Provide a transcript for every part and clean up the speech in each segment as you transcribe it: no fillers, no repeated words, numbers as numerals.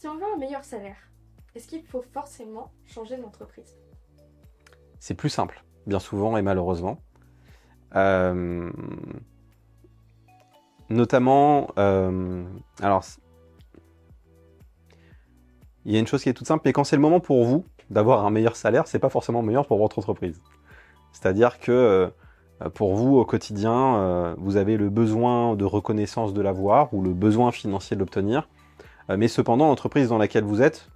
Si on veut un meilleur salaire, est-ce qu'il faut forcément changer d'entreprise? C'est plus simple, bien souvent et malheureusement. Euh, Notamment, alors, il y a une chose qui est toute simple, mais quand c'est le moment pour vous d'avoir un meilleur salaire, c'est pas forcément meilleur pour votre entreprise. C'est-à-dire que pour vous, au quotidien, vous avez le besoin de reconnaissance de l'avoir ou le besoin financier de l'obtenir. Mais cependant, l'entreprise dans laquelle vous êtes,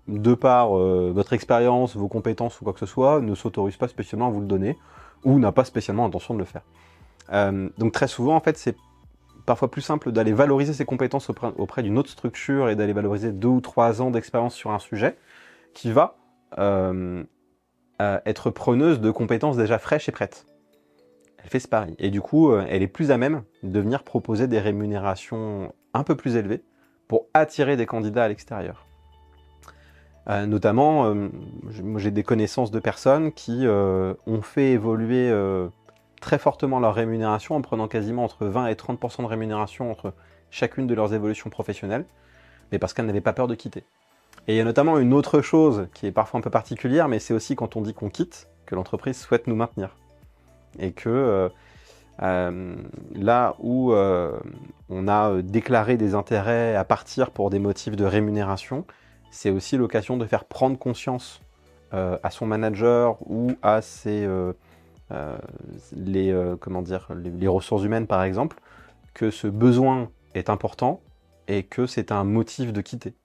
de par votre expérience, vos compétences ou quoi que ce soit, ne s'autorise pas spécialement à vous le donner ou n'a pas spécialement intention de le faire. Donc très souvent, en fait, c'est parfois plus simple d'aller valoriser ses compétences auprès d'une autre structure et d'aller valoriser 2 ou 3 ans d'expérience sur un sujet qui va être preneuse de compétences déjà fraîches et prêtes. Elle fait ce pari. Et du coup, elle est plus à même de venir proposer des rémunérations un peu plus élevées pour attirer des candidats à l'extérieur. Notamment, j'ai des connaissances de personnes qui ont fait évoluer très fortement leur rémunération en prenant quasiment entre 20 et 30% de rémunération entre chacune de leurs évolutions professionnelles, mais parce qu'elles n'avaient pas peur de quitter. Et il y a notamment une autre chose qui est parfois un peu particulière, mais c'est aussi quand on dit qu'on quitte, que l'entreprise souhaite nous maintenir. Et que là où on a déclaré des intérêts à partir pour des motifs de rémunération, c'est aussi l'occasion de faire prendre conscience à son manager ou à les ressources humaines par exemple, que ce besoin est important et que c'est un motif de quitter.